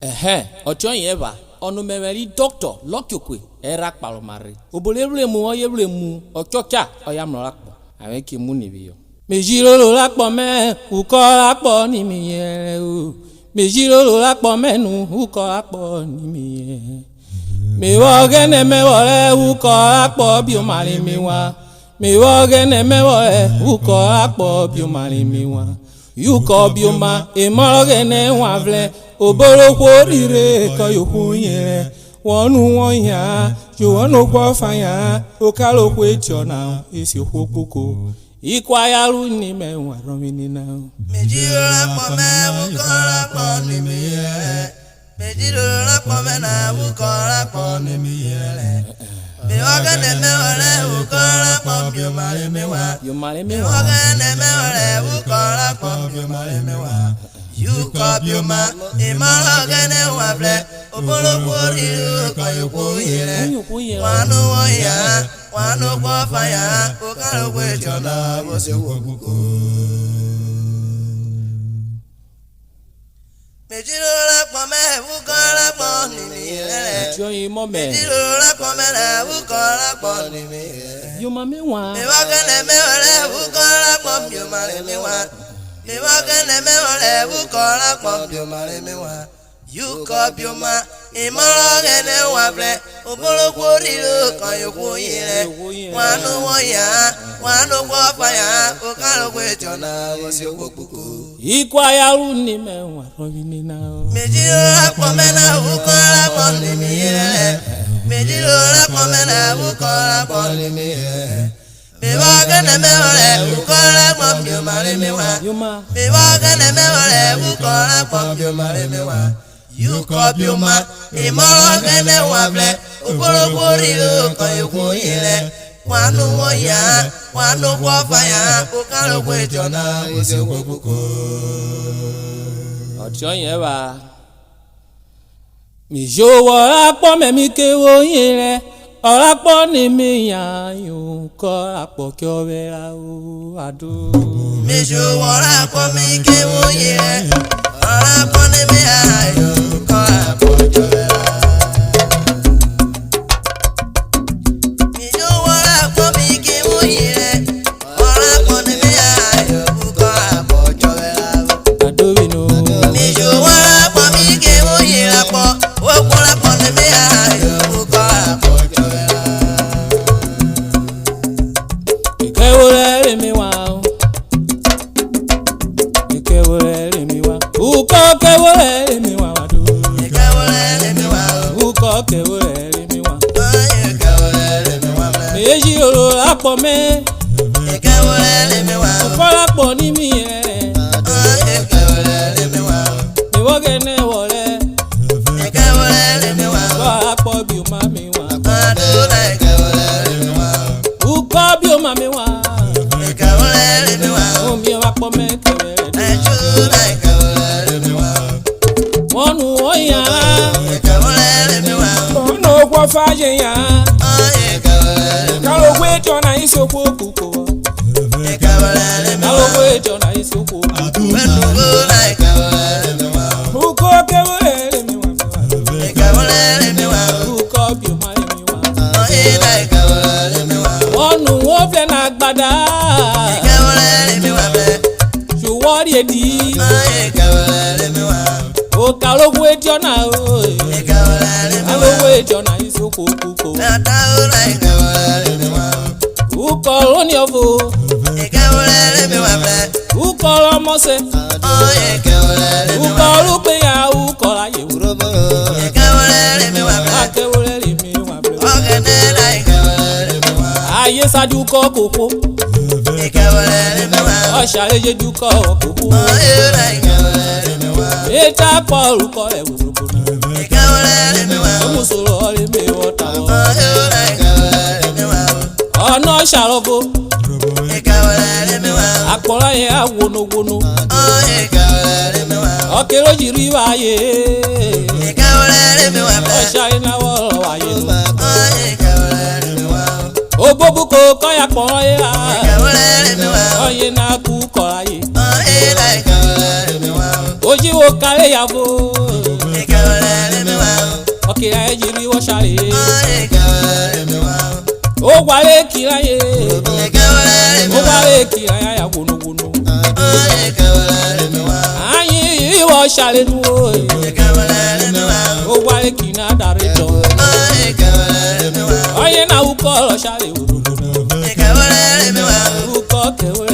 Ocho yeva onu meweri doctor Okwe era palomare obolebule mu oyebule mu ochocha oyamlakpo aweki mu nibiyo mejiro lo lakpo me uko lakpo ni miye o mejiro lo lakpo menu uko lakpo ni miye me wogene me wole uko lakpo bi o mari mi wa me wogene me wole uko lakpo bi o mari mi wa yuko bi o ma e morogene wa vle obolo kwodire ko yokunye wonu wonya jo wonu kwa fanya okalo kwetiona isi okpoko ikwaya lu ni me wa romini na mejiro la pome ukora poni miye mejiro la pome na ukora poni miye me ogane me wale ukora poni mare me wa yo mare me me wa ogane me wale ukora poni mare me wa you cop your ma imara gane wa ble obolo kwori ko yoku yire wanu woya wanu kwa fire okaro kwe jona bo se wokuko mejiro la pome ukora poni miye jo yi mo me mejiro la pome na ukora poni miye yo mame wa me ogane me wale ukora poni mare me wa me wagane me wale ukora pom mare me wa you cop your ma imara gane wa ble obolo kwori ko yoku yire wanu woya wanu kwa fire okaro kwe jona wo se okpoko ikwaya lu ni me wa romini na mejiro la pome na ukora pom ni miye mejiro la pome na ukora pom ni miye me wagane me wale ukora pom mare me wa yo ma me wagane me wale ukora pom mare me wa you cop your ma imara gane wa ble obolo kwori ko yoku yire wanu woya wanu kwa fire okaro kwe jona wo se okpoko ocho yeva mi jo wa po me mi ke wo yire Olapo ni mi yan yo ko apo ki o vera o adu mejo wora ko mi ke wo yire ora ko ni mi ayo ko apo jora mejo wora ko mi ke wo yire ora ko ni mi ayo ko apo jora adu binu mejo wora ko mi ke wo yire po wo ko ko ni mi ayo ko apo jora ikewore mi wa o ikewore mi wa uko kewore mi wa adu ikewore mi wa uko kewore mi wa ikewore mi wa meji oro apo me ikewore mi wa folapo ni mi e ikewore mi wa mi wogene wole ikewore mi wa ko apo bi o ma mi wa adula ikewore mi wa uko bi o ma mi wa ikewore mi wa o mi wa po me kewere adula ikewore mi wa wonu oya ikewore mi wa ono kwa faje ya ikewore kalo kweto na isoko kuko ikewore mi kalo wa kweto na isoko adula ikewore mi wa uko kewere mi wa ikewore mi wa uko bi o ma mi wa ila ikewore mi wa wonu wo fe na agbada ikewore mi wa be suwori edi ikewore mi wa o kalo kweto na o ikewore mi kalo wa kweto na isoko kuko adula ikewore mi wa uko loni ovo ikewore mi wa be uko lo mose ikewore mi wa uko lu pe ya uko la ye URHOBO ikewore mi wa be akewore mi wa bre ogene la ikewore mi wa aye saju ko koko ikewore mi wa ọ̀ṣàlẹ́yẹ dúkọ̀ òkú. ila ikewore mi wa ètò àpọ̀lù kọ́ ẹ̀ wòlòkó náà. ikewore mi wa èmú sọ̀rọ̀ ọ̀rẹ́ mi wọ́ta wọ́. ila ikewore mi wa ọ̀nà ṣàròbó ikewore mi wa àpọ̀lọ́ yẹn á wonowono. ikewore mi wa ọ̀kẹ́ lójì rí wáyé. ikewore mi wa be ọ̀ṣàlẹ́ náà wọ́ọ̀rọ̀ wáyé nù. ikewore mi wa ògbóbùkọ kọ́yà pọ̀nrọ́ yẹn á. ikewore mi wa ọ̀yẹ́ náà kú kọ́ra yé. ila ikewore mi wa ojíwo kárẹ́ yàgò. ikewore o wale kiraye o wale kiraya ya wono wono ayi wo shale nu o wale kina dare do oye na uko lo shale uko kewe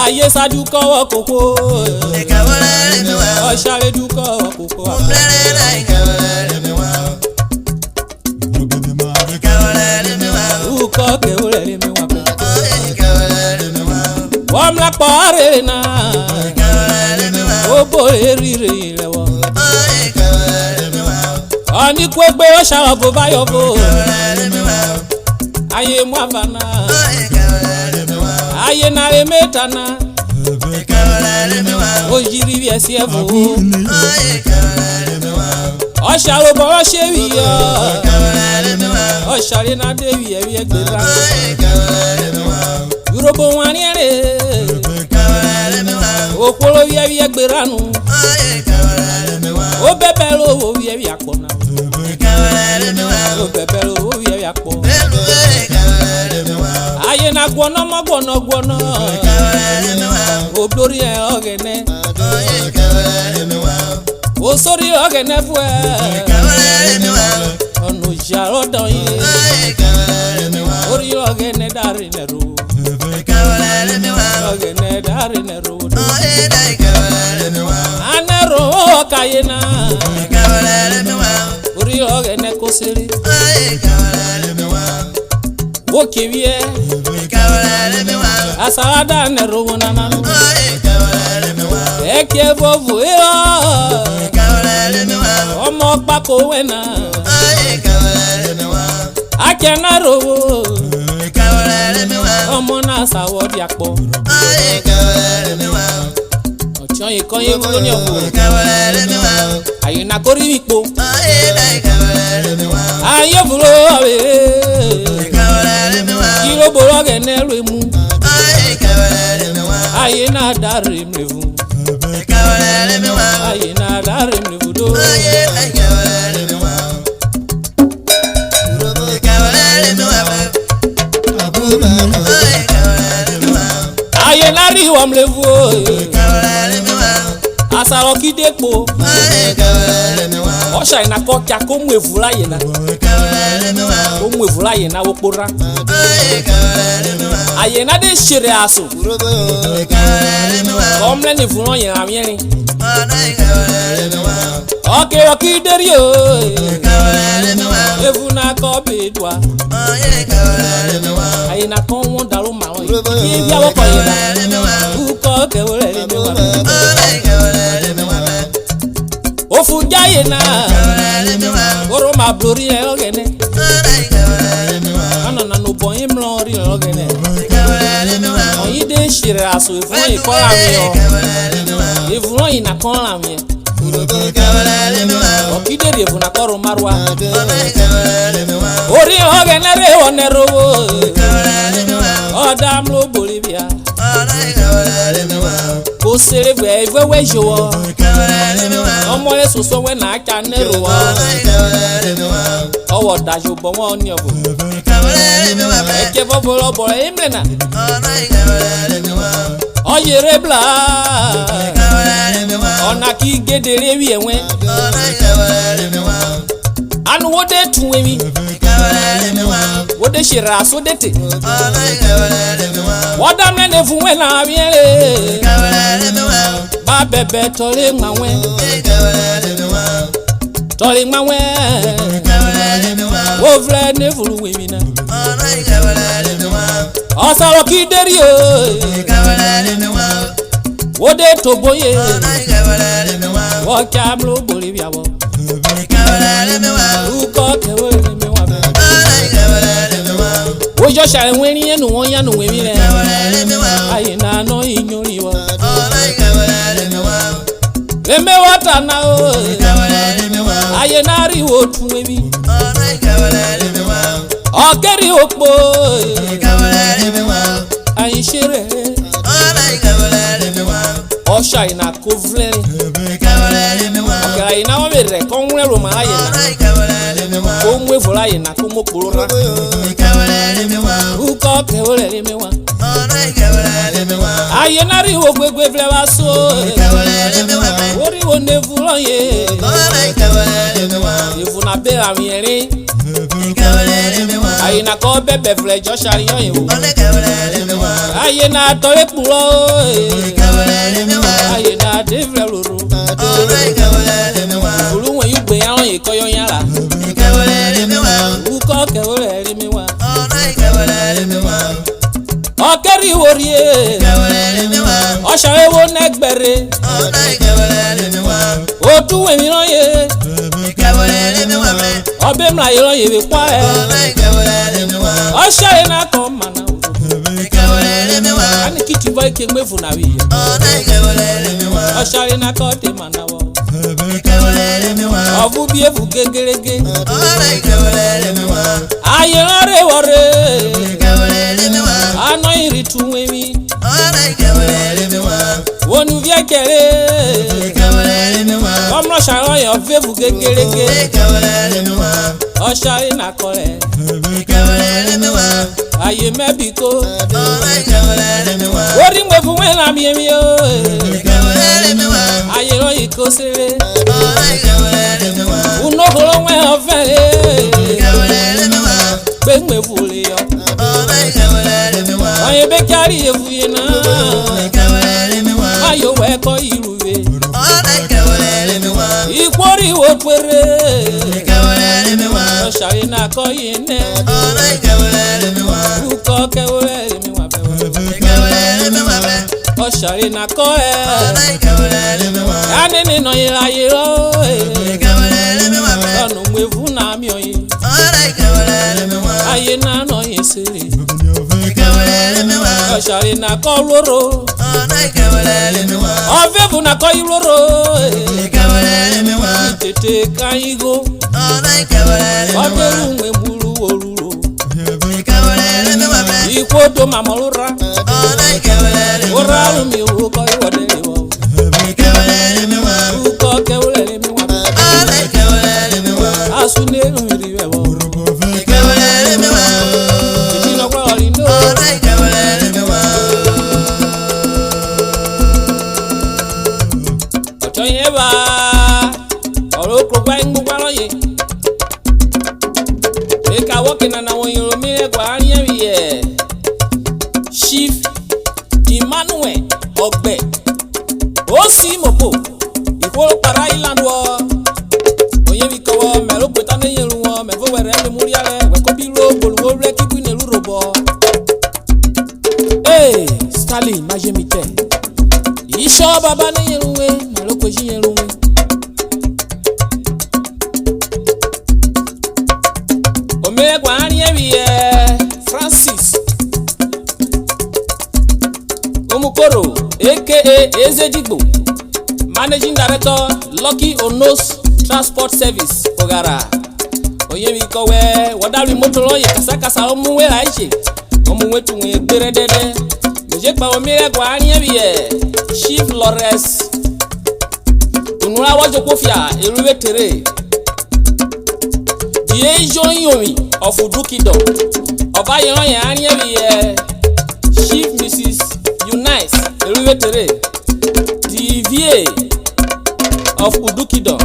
aye sadu ko koko o shale du ko koko uko kewe mi wa pe wam la pare na o bo erire le wo ani ko gbe o sha bo ba yo bo aye mu avana aye na le metana o jiri bi esi evo o sha lo bo se wi yo o sha le na de wi e gbera URHOBO wani ere o polo wi e gbera nu o bebe lo wo wi e akpona o bebe lo wo wi e akpo aye na gwono mo gwono o glory e ogene o sori ogene fu e onu jaro don yi ori ogene dari neru ogene dari neru anero kayena ori ogene kosiri o kiwie asada neru nana KEVWO omo pako wena akena rowo omo na sawo di apo ocho iko ye wo ni owo aye na kori ipo aye bulo awe URHOBO ogene ru emu aye na dare mrevu aye na dare mrevu do aye na ri wa mrevu asaro kidepo o sha ina ko kya ko mu evula ye na o mu evula ye na opora aye na de shire aso omle ni funo ye amyeni okay okay derio evuna ko bedwa aye na ko won daru ma won ye ya wo ko ye na uko ke wo le mi wa ofu jaye na oro ma blori e ogene ana na no boy mlori ogene oyi de shire aso efun e kola mi o efun yi na kola mi o kide de efun na koro marwa ori ogene re onero o dam lo bolivia ko sere gbe wewe jowo omo le soso we na acha nero wa owo dajo bo won ni obo KEVWO lo bo imlena oyere bla ona ki gedere wi enwe anu wode tun emi wode shira so dete woda mene fu we na biere ba bebe tole nwanwe wo vle ne fulu we mi na osaro ki deri wode to boye wo kamlo bolivia wo uko kewe mi wa be wo jo sha enwe ni enu won yanu we mi le aye na no inyori wo eme wata na o aye na ri wo tun we mi okeri opo aye shere osha ina kovle okay ina wa mere konwe ro ma aye na Omwe vola ye na kumo kulora. Uko kewole le mewa. Aye nari wo gbegbe vle wa so. Ori wo ne vulo ye. Ifu na be ami erin. Aye na ko bebe vle jo shari yo ye wo. Aye na tole pulo. Aye na de vle loro. Ulu when you gbe awon ye koyo yara. Uko kewole le mewa. Okeri worie. Oshawe wo negbere. Otu we mi ran ye. Obe mla ye ran ye be kwa e. Oshawe na ko mana. Ani kiti boy ke gbefu na wi. Oshawe na ko te mana wo. Ovu bi efu gegerege. Aye ran re wore. Ano iri tuwe mi. Wonu vie kere. Omro sharon yo vevu gegerege. Oshari na kole. Aye mebiko. Wori mwevu wena mi yo. Aye ro iko sere. Uno holo we ofele. Be mwevu le yo. Oye be kari evu ye na. Ayo we ko iruwe. Ikwori wo kwere. Oshari na ko yene. Uko kewole le mewa be. Oshari na ko e. Ane no yira yiro. Onu mwevu na mi oyi. Aye na no yesere. Oshari na ko loro. Ovevu na ko loro. Tete kaigo. Oderu mwe mulu oruro. Ikodo mamolura. Ora mi wo ko wode wo. Uko kewole le mewa. Asune ri we wo. Tino kwa olindo. Ocho yeba. Oro ko gba ngbu gba loye. Eka woke na won yoro mi e gba ari e ye. Chief Emmanuel Okwe. Osi mopo. Ikoro para island wo. Oye bi ko me lo peta na yelu wo me fo were le muri ale we ko bi ro bolu re ki bu ne URHOBO. Eh, Stanley majemite. Isho baba na yelu we, me lo ko ji yelu we. Ome gwa ari e bi Francis Omukoro aka Ezedigbo, Managing Director Lucky Onos Transport Service Ogara. Oye mi ko we wadari moto lo ye kasa omuwe la iche. Omuwe tu we gbere dede. Meje pa omi e gwa ari e bi Chief Lawrence Unura wajo kofia eruwe tere. Die Yomi of Udukido. Oba yeran ye ari e bi Chief Mrs. Eunice eruwe tere. The VA of Udukido.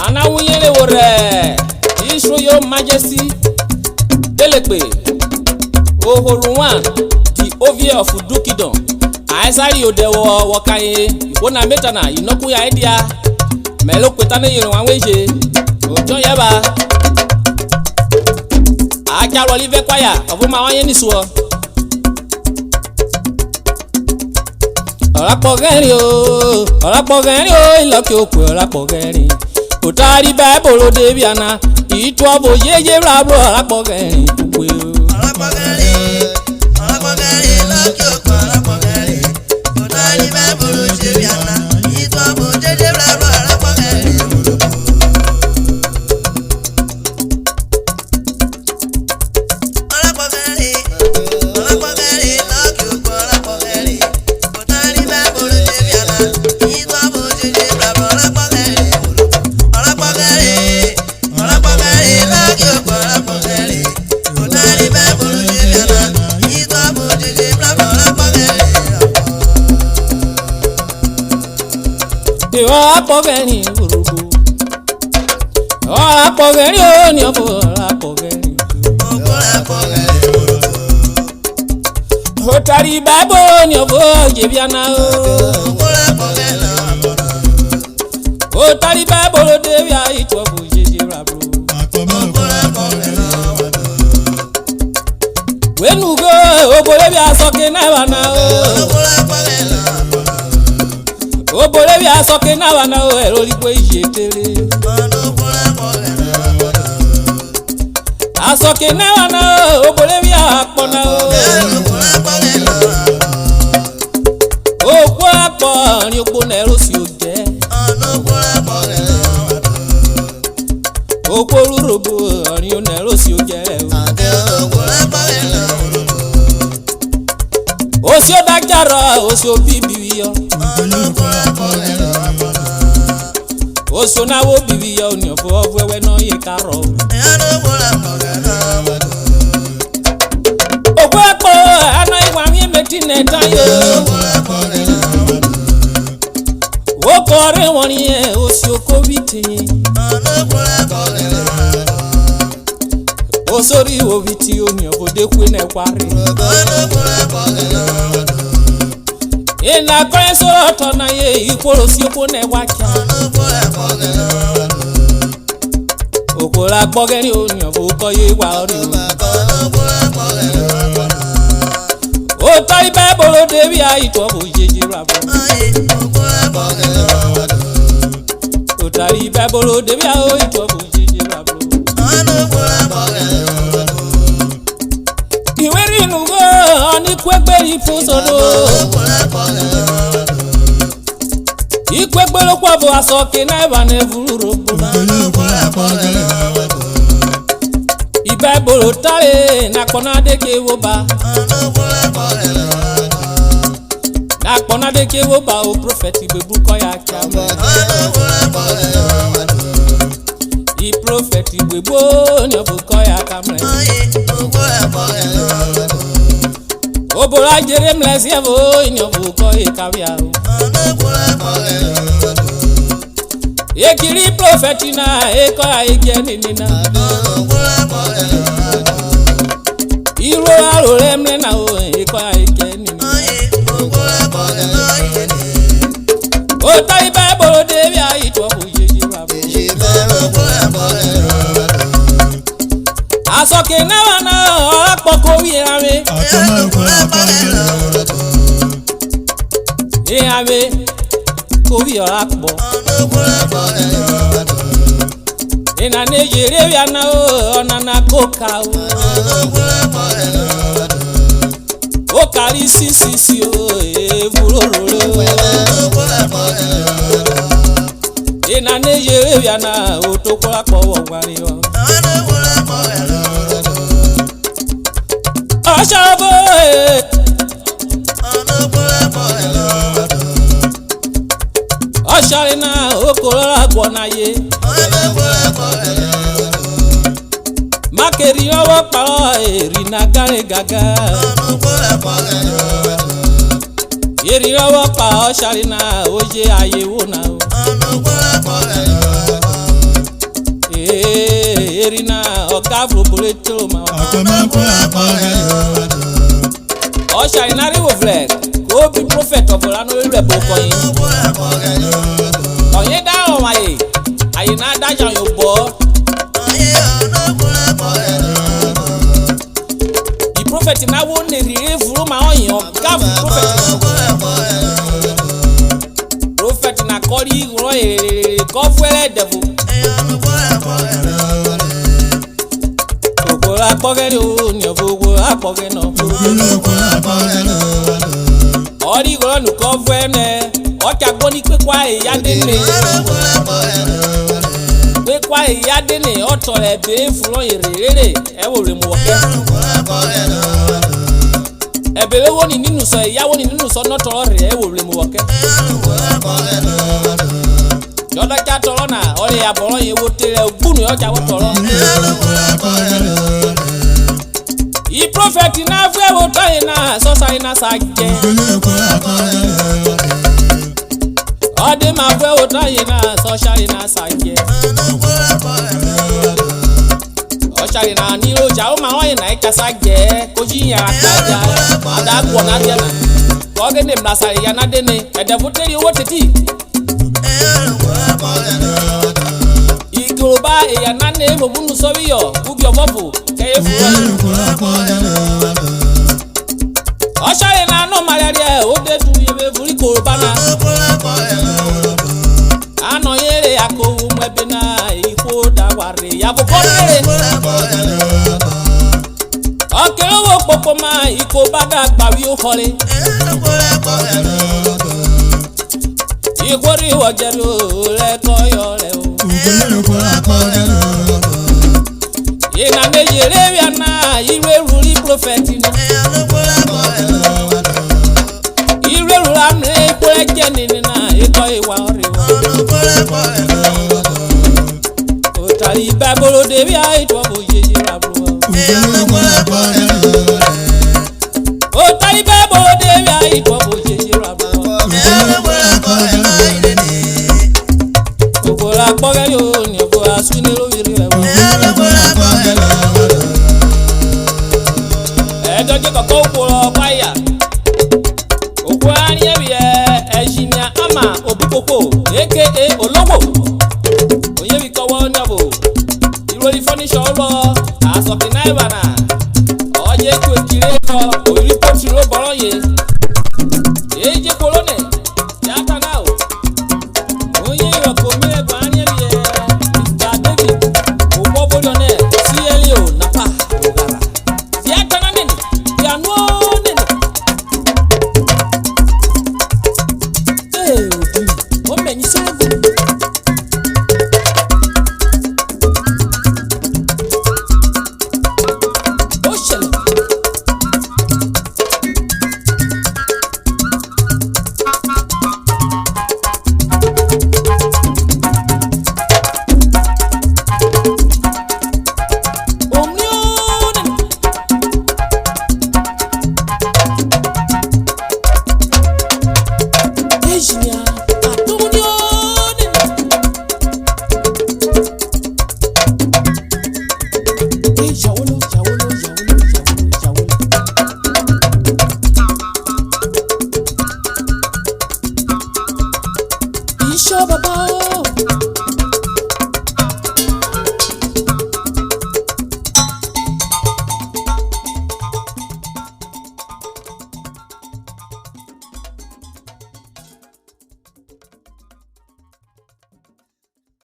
Ana wuyele wore. His Royal Majesty Delekpe Ohoruwan, the OVA of Udukido. Aizari odewo wakaye. Wona metana inoku ya idea. Melo kwetane yero wanweje. Ojo yeba. Aja rolive kwaya. Ovuma wanye nisuo. Olapogeri o iloki okwe olapogeri. Otari Bible debiana. Itwa bo yeje brabo olapogeri okwe. Olapogeri loki okwe olapogeri. Otari Bible debiana. Itwa bo yeje brabo olapogeri. apogeni urubu apogeni oni obo apogeni otari babo ni obo jebiana otari babo lo devia itobo jejirabro wenugo obole bi asoke na wana obole bi asoke na wana ero ligbo ijetere asoke na wana obole bi apona okwo apo ni ogbo na ero si oje okwo rurobo ni o na ero si oje Osio daktaro, osio bibiyo. Osio na wo bibiyo ni ofo wewe no ye karo. Okwepo ano igwa mi metine tayo. Okore woni e osio koviti. Osori oviti oni obode kwe na kware. Ina kore so to na ye ikoro si opo na wacha. Okola gbogeni oni obo ye wa ori. O tai Bible debi ai to bo jeje rabo. O tai Bible debi ai to bo jeje rabo. Iweri nugo oni kwegberi fusodo. Ikwegbelo kwa bo asoke na eba na evuru. Bible tale na kona de KEVWO ba. Na kona de KEVWO ba o prophet bebu ko ya kama. I prophet bebu ni obu ko ya kama. Obora jere mlesi avo ni obu ko e kawia. Ekiri prophet na e ko ya ege ni na. Iro aro remle na o iko ike ni. O tai Bible debi ai to bo jeje rabo. Asoke na wana apoko wi ame. E ame ko wi apo. Ina Nigeria ya na o onana koka o. O kari sisi o evuroro. Ina Nigeria ya na o to kola po wo wari o. Ashabo Asharina o kola gbona ye. Makeri owo pa eri na gare gaga. Eri owo pa Asharina oje ayewo na o. Eri na oga flopole to ma. Asharina ri wo flex. Ko bi prophet of Olano rebo koyin. Oyin da o waye. Ayi na da jan yo bo. The prophet na wo ne rire furu ma oyin oga prophet na kori ro ko fuere devil. Okola apogeni o ni ofogo apogeni no. Ori goro nu ko fuene o ka gbo ni pe kwa eya de ni. Pe kwa eya de ni o to re be furu irere e wo re mu oke. Ebele wo ni ninu so eya wo ni ninu so no to re e wo re mu oke. Yoda cha toro na ori aboro ye wo tere ogbunu yo cha wo toro. I prophet na fwe wo to ina so sa ina sa je. Ode ma gwe otayina so sharina sanje. O sharina ni lo ja o ma won na ikasa je koji ya kaja. Ada gwo na dia na. Oge ne mlasa ya na de ne e de voteri wo teti. Ikoroba e ya na ne mo bunu so wi yo. Ugi ofofu ke e fu. O sharina no malaria o de tu ye be furi koroba na. Ano yere yako mwebe na iko daware yabo konere. Okere wo popo ma iko bada gbawi o hore. Igori wo jero le koyo le o. Ina mejere ya na ire ruli prophet ni. Ire rula mre ko eje ni na iko iwa ore. Otari babolo debi ai to bo yeje rabro. Otari babolo debi ai to bo yeje rabro. Okola pogari o ni obo asuni lo